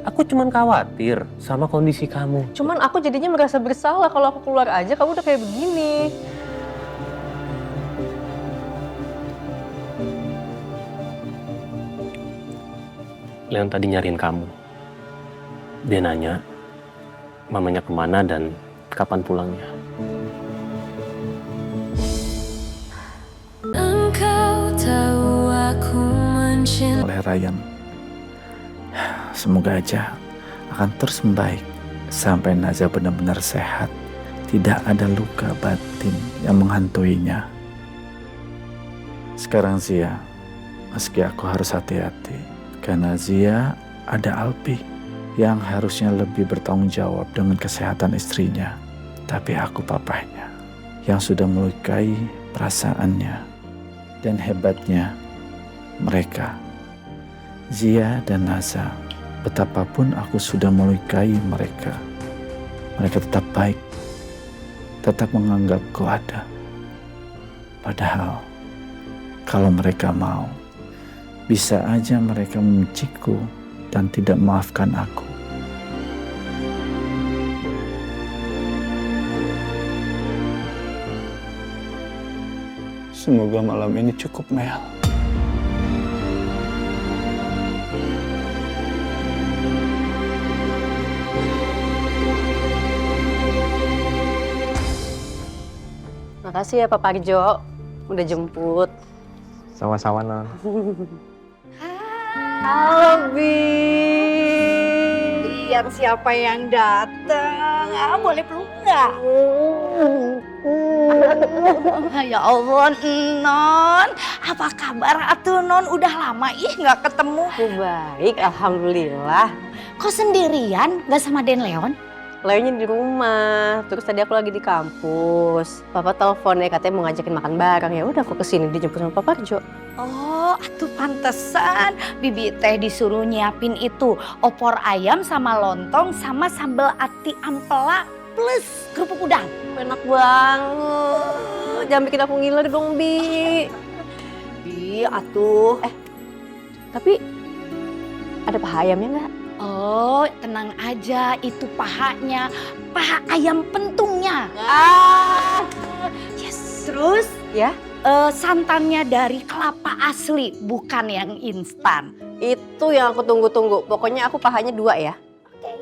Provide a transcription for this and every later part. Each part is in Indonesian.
Aku cuman khawatir sama kondisi kamu. Cuman aku jadinya merasa bersalah kalau aku keluar aja kamu udah kayak begini. Leon tadi nyariin kamu. Dia nanya mamanya kemana dan kapan pulangnya. Engkau tahu aku mencintai Oleh Ryan. Semoga aja akan terus membaik sampai Naza benar-benar sehat. Tidak ada luka batin yang menghantuinya. Sekarang Zia, meski aku harus hati-hati karena Zia ada Alpi yang harusnya lebih bertanggung jawab dengan kesehatan istrinya. Tapi aku papahnya yang sudah melukai perasaannya. Dan hebatnya mereka, Zia dan Naza, betapapun aku sudah melukai mereka, mereka tetap baik, tetap menganggapku ada. Padahal kalau mereka mau, bisa aja mereka membenciku dan tidak memaafkan aku. Semoga malam ini cukup, Mel. Makasih ya Pak Parjo, udah jemput. Sama-sama, Non. Halo, Bi. Lihat siapa yang datang. Boleh peluk nggak? Ya Allah, Non. Apa kabar atuh, Non? Udah lama nggak ketemu. Baik, alhamdulillah. Kok sendirian? Nggak sama Den Leon? Leonnya di rumah, terus tadi aku lagi di kampus. Papa telepon ya katanya mau ngajakin makan bareng. Ya udah aku kesini dijemput sama Papa Parjo. Oh, atuh pantesan Bibi teh disuruh nyiapin itu opor ayam sama lontong sama sambal ati ampela plus kerupuk udang. Enak banget. Jangan bikin aku ngiler dong, Bi. Bi, atuh. Tapi ada paha ayamnya nggak? Oh, tenang aja, itu pahanya, paha ayam pentungnya. Yes. Terus Ya? santannya dari kelapa asli, bukan yang instan. Itu yang aku tunggu-tunggu. Pokoknya aku pahanya 2 ya. Oke.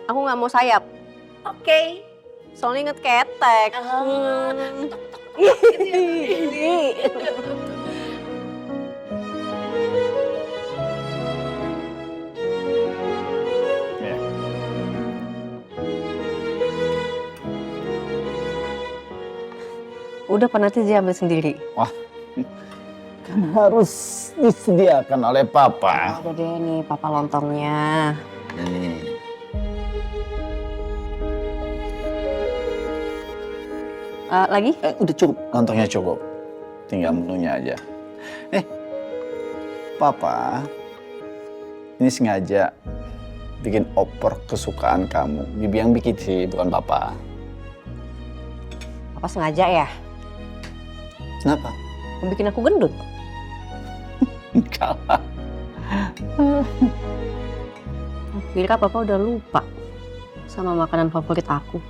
Aku nggak mau sayap. Oke. Soalnya inget ketek. Udah Pak, nanti dia ambil sendiri. Kan harus disediakan oleh Papa. Udah deh nih Papa lontongnya. Lagi? Udah cukup, lontongnya cukup. Tinggal menunya aja. Papa, ini sengaja bikin opor kesukaan kamu. Bibi yang bikin sih, bukan Papa. Papa sengaja ya? Kenapa? Mau bikin aku gendut? Enggak lah. Kira Papa udah lupa sama makanan favorit aku.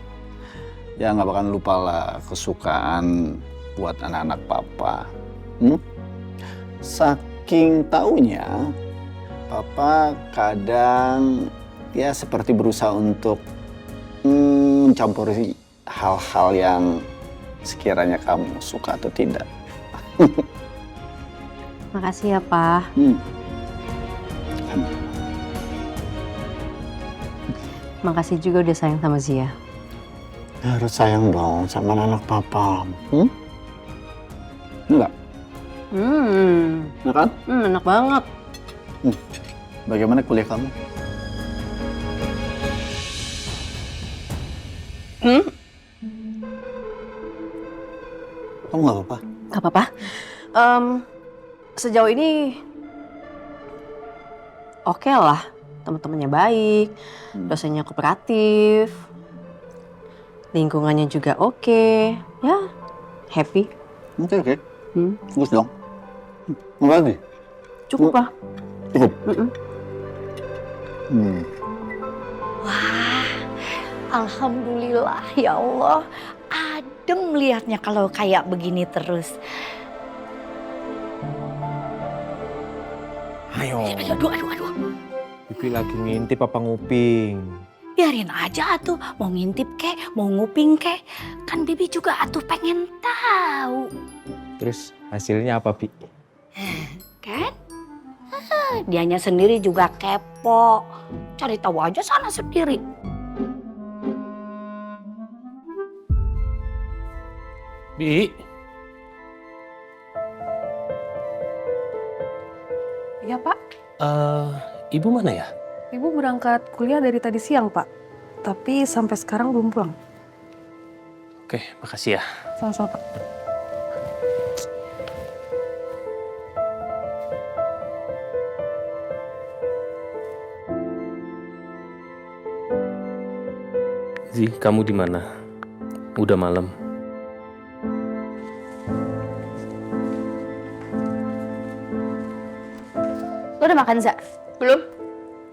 Ya nggak bakalan lupa lah kesukaan buat anak-anak Papa. Saking taunya, Papa kadang ya seperti berusaha untuk mencampuri hal-hal yang sekiranya kamu suka atau tidak. Makasih ya, Pak. Makasih juga udah sayang sama Zia. Harus sayang dong sama anak Papa. Enggak? Enak kan? Enak banget. Bagaimana kuliah kamu? Kamu nggak apa-apa? Gak apa-apa. Sejauh ini oke lah. Teman-temannya baik, dosennya kooperatif, lingkungannya juga oke. Ya, happy. Oke. Bagus dong. Mau lagi? Cukup lah. Cukup? Wah, alhamdulillah ya Allah. Adem liatnya kalau kayak begini terus. Ayo. Aduh. Bibi lagi ngintip apa nguping? Biarin aja atuh, mau ngintip kek, mau nguping kek. Kan Bibi juga atuh pengen tahu. Terus hasilnya apa, Bi? Kan? Dianya sendiri juga kepo. Cari tahu aja sana sendiri. Bi, Iya Pak, ibu mana ya? Ibu berangkat kuliah dari tadi siang Pak. Tapi sampai sekarang belum pulang. Oke, makasih ya. Sama-sama Pak. Zi, kamu di mana? Udah malam. Lo udah makan, Za? Belum.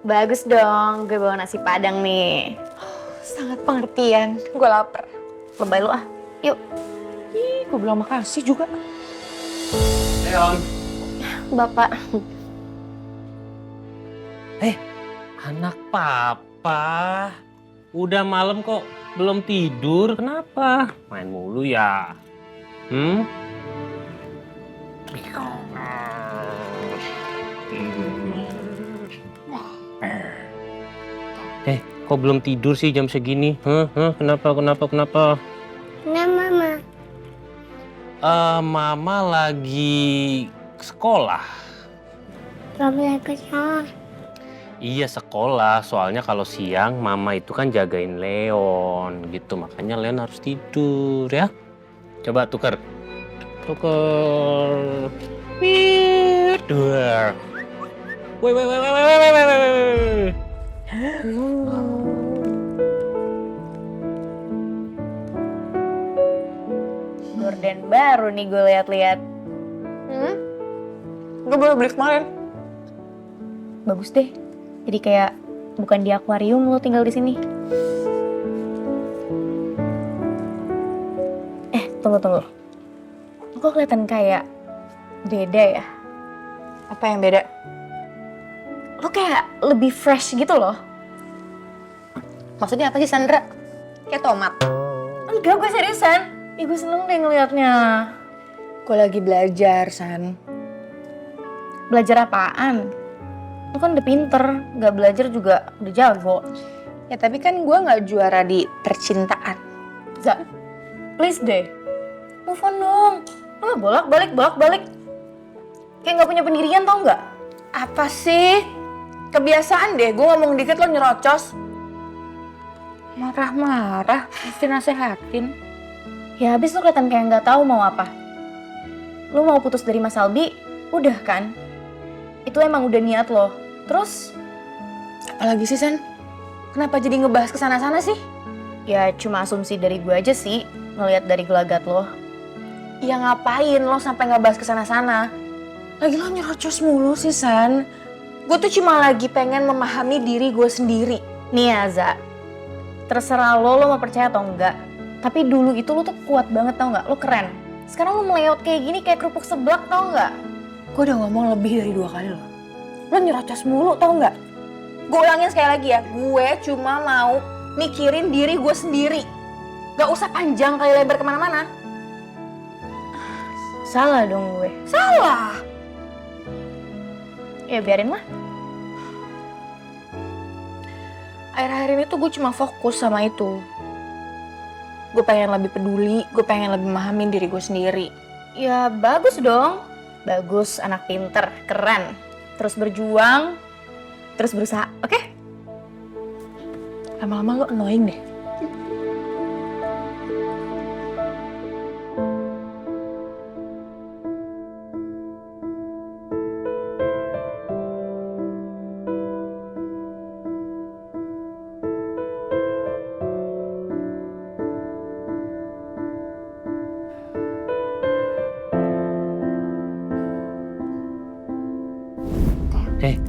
Bagus dong, gue bawa nasi padang nih. Sangat pengertian, gue lapar. Lebay lu ah. Yuk. Ih, gue bilang makasih juga. Leon. Bapak. Anak papa. Udah malam kok belum tidur. Kenapa? Main mulu ya. Kok belum tidur sih jam segini? Kenapa? Nah, Mama. Mama lagi sekolah. Kamu ke sekolah. Iya sekolah, soalnya kalau siang Mama itu kan jagain Leon gitu, makanya Leon harus tidur ya. Coba tuker. Tidur. Woi. Gorden baru nih gue lihat-lihat. Gue baru beli kemarin. Bagus deh. Jadi kayak bukan di akuarium lo tinggal di sini. Tunggu. Lo kok kelihatan kayak beda ya? Apa yang beda? Lo kayak lebih fresh gitu loh. Maksudnya apa sih, Sandra? Kayak tomat. Enggak, gue seriusan. Ih, gue seneng deh ngeliatnya. Gue lagi belajar, San. Belajar apaan? Lo kan udah pinter, gak belajar juga udah jago. Ya tapi kan gue gak juara di percintaan. Za, please deh. Move on dong. Lo gak bolak-balik. Kayak gak punya pendirian tau gak? Apa sih? Kebiasaan deh, gue ngomong dikit lo nyerocos. Marah-marah, mesti nasehatin. Ya habis lo kelihatan kayak gak tahu mau apa. Lo mau putus dari Mas Albi, udah kan? Itu emang udah niat lo. Terus? Apalagi sih, San? Kenapa jadi ngebahas kesana-sana sih? Ya cuma asumsi dari gue aja sih, ngelihat dari gelagat lo. Ya ngapain lo sampai ngebahas kesana-sana? Lagi lo nyerocos mulu sih, San. Gue tuh cuma lagi pengen memahami diri gue sendiri. Nih ya, Za. Terserah lo mau percaya atau enggak. Tapi dulu itu lo tuh kuat banget tau nggak? Lo keren. Sekarang lo meleot kayak gini kayak kerupuk seblak tau nggak? Gue udah ngomong lebih dari 2 kali loh. Lo nyerocos mulu tau nggak? Gue ulangin sekali lagi ya. Gue cuma mau mikirin diri gue sendiri. Gak usah panjang kali lebar kemana-mana. Salah dong gue. Salah. Ya biarin lah. Akhir-akhir ini tuh gue cuma fokus sama itu. Gue pengen lebih peduli, gue pengen lebih memahamin diri gue sendiri. Ya bagus dong. Bagus, anak pinter, keren. Terus berjuang, terus berusaha, oke? Lama-lama lo annoying deh.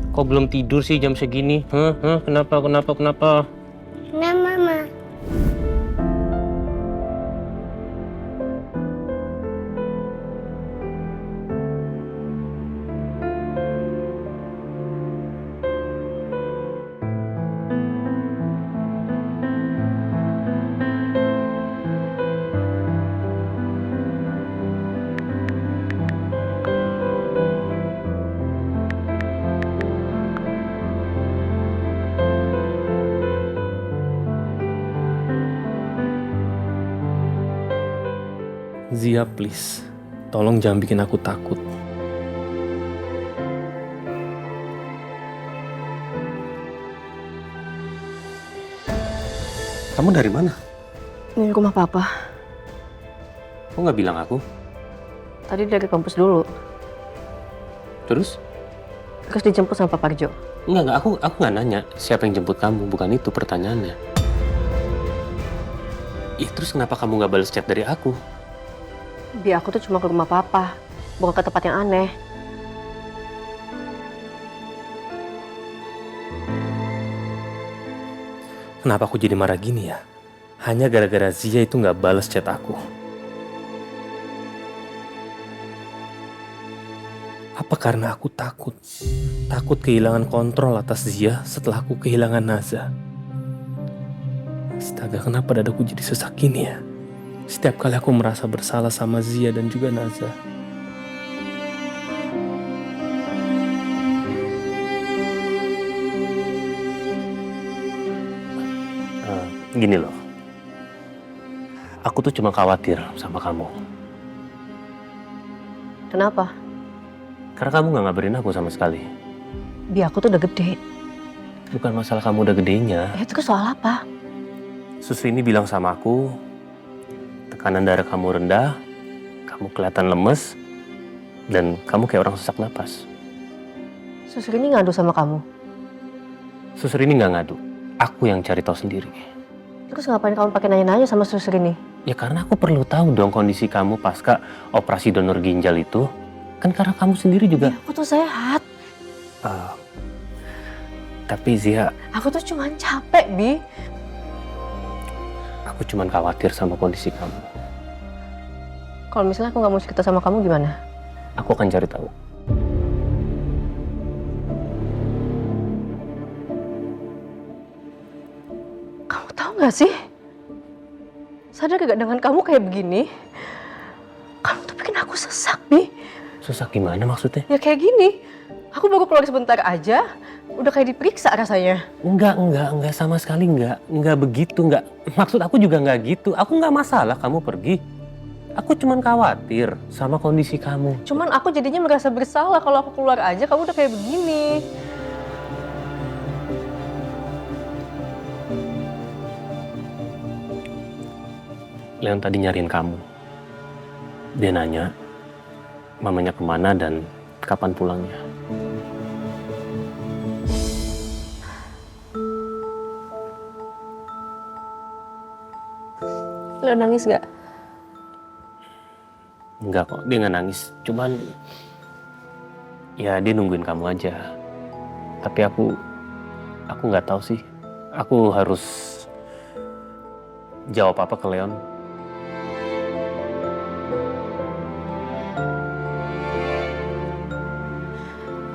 Kok belum tidur sih jam segini? Kenapa? Nah, Mama. Zia, please. Tolong jangan bikin aku takut. Kamu dari mana? Ini rumah papa. Kok nggak bilang aku? Tadi dari kampus dulu. Terus? Terus dijemput sama Pak Parjo. Enggak. Aku nggak nanya siapa yang jemput kamu. Bukan itu pertanyaannya. Ih, terus kenapa kamu nggak balas chat dari aku? Biar aku tuh cuma ke rumah papa, bukan ke tempat yang aneh. Kenapa aku jadi marah gini ya? Hanya gara-gara Zia itu nggak balas chat aku. Apa karena aku takut? Takut kehilangan kontrol atas Zia setelah aku kehilangan Naza. Astaga, kenapa dadaku jadi sesak gini ya? Setiap kali aku merasa bersalah sama Zia dan juga Naza. Gini loh. Aku tuh cuma khawatir sama kamu. Kenapa? Karena kamu gak ngabarin aku sama sekali. Biar aku tuh udah gede. Bukan masalah kamu udah gedenya. Ya itu soal apa? Susri ini bilang sama aku, tekanan darah kamu rendah, kamu kelihatan lemes, dan kamu kayak orang sesak napas. Susri ini ngadu sama kamu. Susri ini gak ngadu. Aku yang cari tahu sendiri. Terus ngapain kamu pakai nanya-nanya sama Susri ini? Ya karena aku perlu tahu dong kondisi kamu pasca operasi donor ginjal itu. Kan karena kamu sendiri juga. Ya, aku tuh sehat. Tapi Zia, Aku tuh cuma capek, Bi. aku cuma khawatir sama kondisi kamu. Kalau misalnya aku nggak mau cerita sama kamu gimana? Aku akan cari tahu. Kamu tahu nggak sih? Sadar gak dengan kamu kayak begini? Kamu tuh bikin aku sesak, Bi. Susah gimana maksudnya? Ya kayak gini. Aku baru keluar sebentar aja, udah kayak diperiksa rasanya. Enggak, sama sekali enggak begitu, enggak. Maksud aku juga enggak gitu. Aku enggak masalah kamu pergi. Aku cuman khawatir sama kondisi kamu. Cuman aku jadinya merasa bersalah kalau aku keluar aja, kamu udah kayak begini. Leon tadi nyariin kamu. Dia nanya, mamanya kemana dan kapan pulangnya. Lo nangis gak? Enggak kok, dia nggak nangis. Cuman, ya dia nungguin kamu aja. Tapi aku nggak tahu sih. Aku harus jawab apa ke Leon.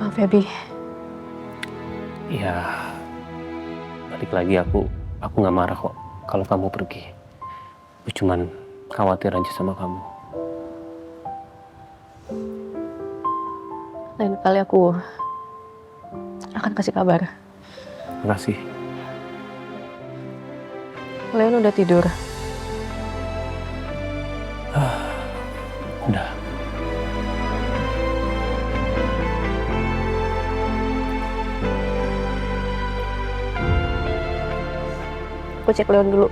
Maaf ya, Bi. Ya, balik lagi aku nggak marah kok kalau kamu pergi. Aku cuman khawatir aja sama kamu. Lain kali aku akan kasih kabar. Makasih. Leon udah tidur. Udah. Aku cek Leon dulu.